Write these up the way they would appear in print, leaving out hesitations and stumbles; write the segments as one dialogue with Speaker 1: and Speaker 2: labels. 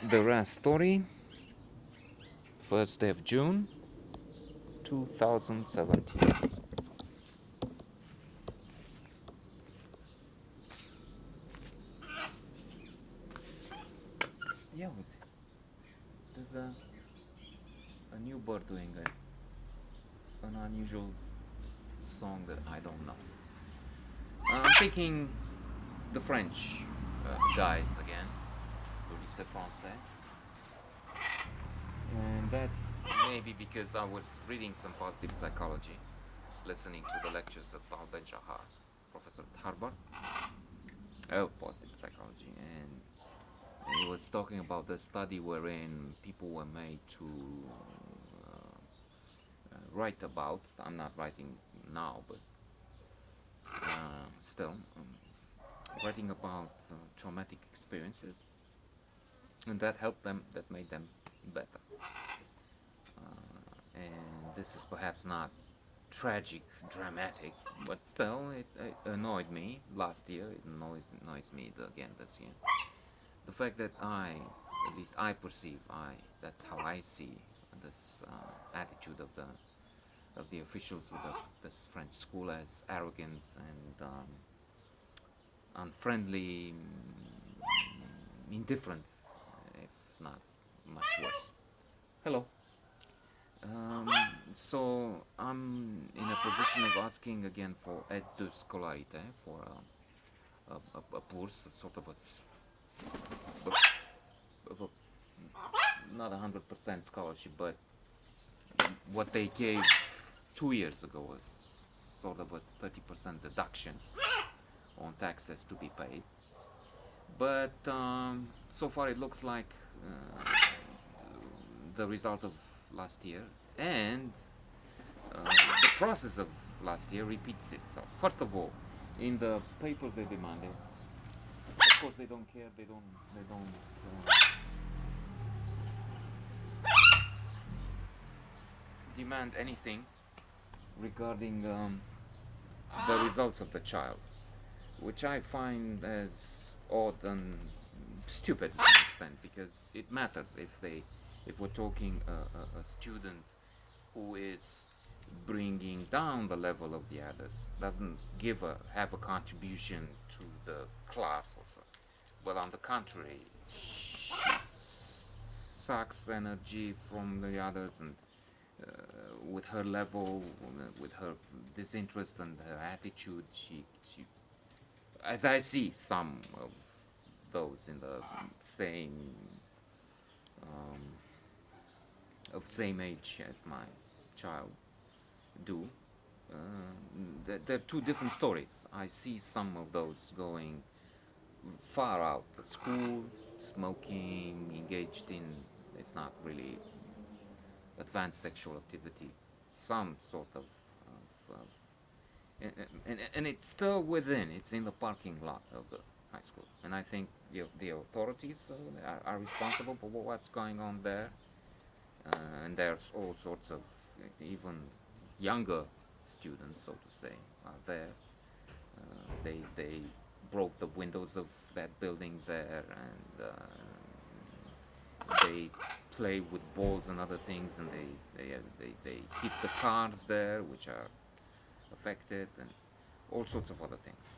Speaker 1: The Rhea Story, first day of June 2017. Yeah, there's a new bird doing an unusual song that I don't know. I'm thinking the French guys again, the Lycée Français, and that's maybe because I was reading some positive psychology, listening to the lectures of Paul Benjahar, professor at Harvard, positive psychology, and he was talking about the study wherein people were made to write about. I'm not writing now, but still writing about traumatic experiences, and that helped them, that made them better. And this is perhaps not tragic, dramatic, but still, it annoyed me last year. It annoys me again this year. The fact that at least I perceive, that's how I see this attitude of the officials of this French school as arrogant and unfriendly, indifferent, if not much worse. Hello. Um, so I'm in a position of asking again for aide de scolarité, for a bourse, a sort of of a not 100% scholarship, but what they gave 2 years ago was sort of a 30% deduction on taxes to be paid. But so far it looks like the result of last year, and the process of last year repeats itself. First of all, in the papers they demanded, of course they don't care, they don't demand anything regarding the results of the child, which I find as odd and stupid to some extent, because it matters if we're talking a student who is bringing down the level of the others, doesn't have a contribution to the class also, but on the contrary, she sucks energy from the others, and with her level, with her disinterest and her attitude, she, as I see some of those in the same um, of same age as my child do. They're two different stories. I see some of those going far out the school, smoking, engaged in, if not really advanced sexual activity, some sort of and it's still within, it's in the parking lot of the high school. And I think the authorities are responsible for what's going on there. And there's all sorts of even younger students, so to say, are there. They broke the windows of that building there, and they play with balls and other things, and they hit the cars there, which are affected, and all sorts of other things.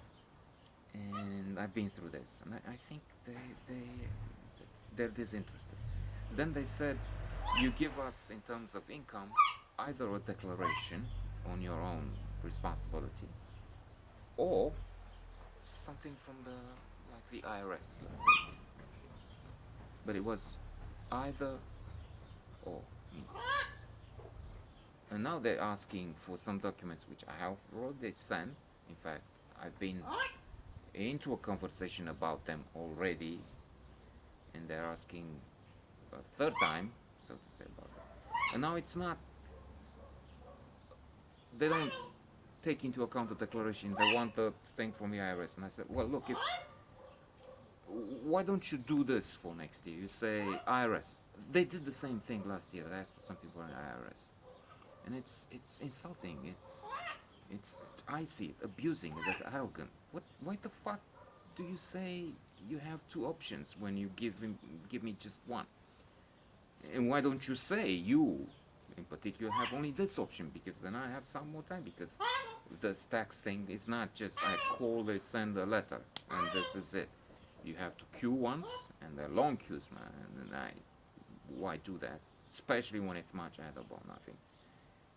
Speaker 1: And I've been through this, and I think they're disinterested. Then they said, you give us in terms of income either a declaration on your own responsibility, or something from the IRS, let's say. But it was either or. And now they're asking for some documents which I have already sent. In fact, I've been into a conversation about them already, and they're asking a third time, so to say, about it. And now it's not, they don't take into account the declaration, they want the thing from the IRS. And I said, well, look, why don't you do this for next year? You say IRS. They did the same thing last year. They asked for something for an IRS, and it's insulting. It's I see it abusing it as arrogant. Why the fuck do you say you have two options when you give me just one. And why don't you say you, in particular, have only this option? Because then I have some more time. Because this tax thing is not just I call, they send a letter, and this is it. You have to queue once, and they're long queues, man. And why do that? Especially when it's much ahead about nothing.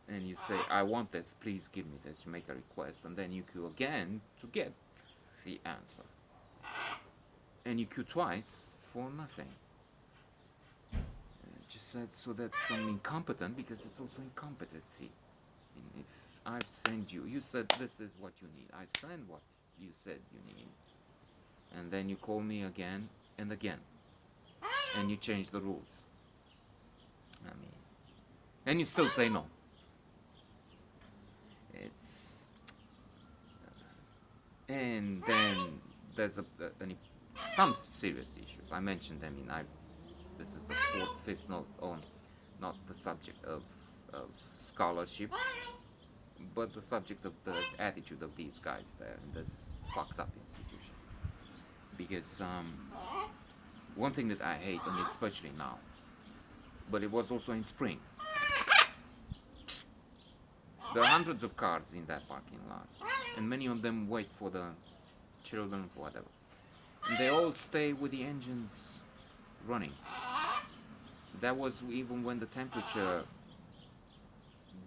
Speaker 1: And you say, I want this, please give me this. You make a request, and then you queue again to get the answer. And you queue twice for nothing. Just said so that I'm incompetent, because it's also incompetency. If I send you, you said this is what you need. I send what you said you need. And then you call me again and again. And you change the rules. I mean, and you still say no. It's and then there's some serious issues. I mentioned them this is the fourth, fifth note on not the subject of scholarship, but the subject of the attitude of these guys there in this fucked up institution. Because one thing that I hate, and especially now, but it was also in spring, there are hundreds of cars in that parking lot, and many of them wait for the children, for whatever. And they all stay with the engines running. That was even when the temperature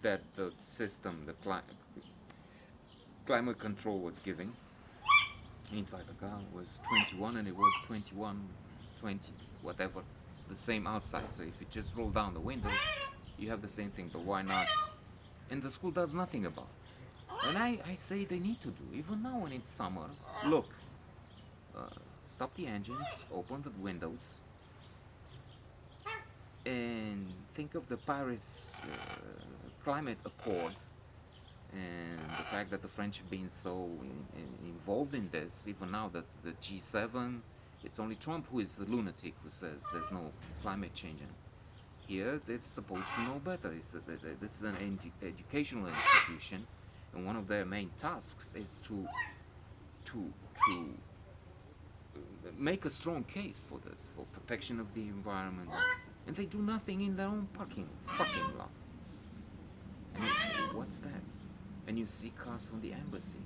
Speaker 1: that the system, the climate control was giving inside the car was 21, and it was 21, 20, whatever, the same outside. So if you just roll down the windows, you have the same thing, but why not? And the school does nothing about it. And I say they need to do, even now when it's summer, look, stop the engines, open the windows, and think of the Paris Climate Accord and the fact that the French have been so involved in this. Even now that the G7, it's only Trump who is the lunatic who says there's no climate change. And here they're supposed to know better. This is an educational institution, and one of their main tasks is to make a strong case for this, for protection of the environment. And they do nothing in their own fucking lot. I mean, what's that? And you see cars from the embassy.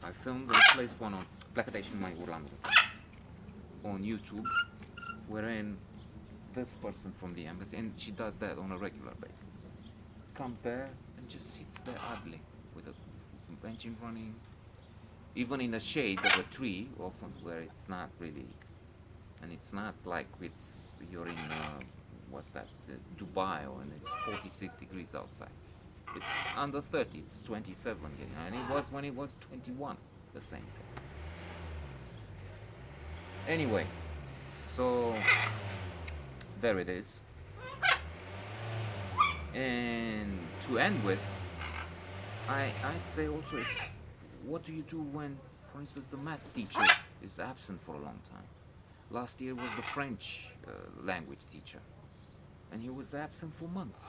Speaker 1: I filmed and placed one on Placatation Mai Orlando on YouTube, wherein this person from the embassy, and she does that on a regular basis, comes there and just sits there idly with a engine running, even in the shade of a tree, often where it's not really, and it's not like you're in what's that, Dubai, and it's 46 degrees outside. It's under 30, it's 27, and it was when it was 21, the same thing. Anyway, so there it is. And to end with, I'd say also it's, what do you do when, for instance, the math teacher is absent for a long time? Last year was the French language teacher, and he was absent for months.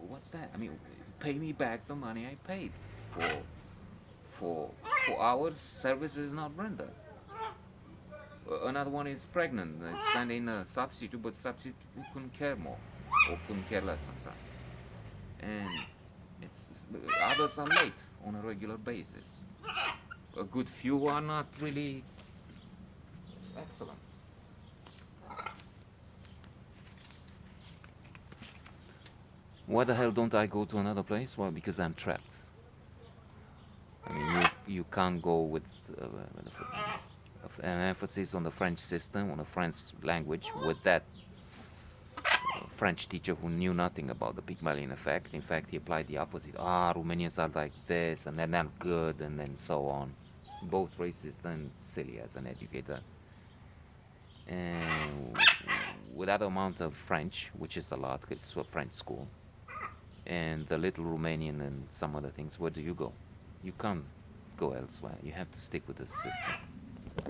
Speaker 1: What's that? I mean, pay me back the money I paid for hours service is not rendered. Another one is pregnant. Send in a substitute, but substitute couldn't care more, or couldn't care less, I'm sorry. And others are late on a regular basis. A good few are not really excellent. Why the hell don't I go to another place? Well, because I'm trapped. I mean, you can't go with an emphasis on the French system, on the French language, with that French teacher who knew nothing about the Pygmalion effect. In fact, he applied the opposite. Romanians are like this, and they're not good, and then so on. Both racist and silly as an educator. And with that amount of French, which is a lot, it's a French school, and the little Romanian and some other things, where do you go? You can't go elsewhere. You have to stick with the system.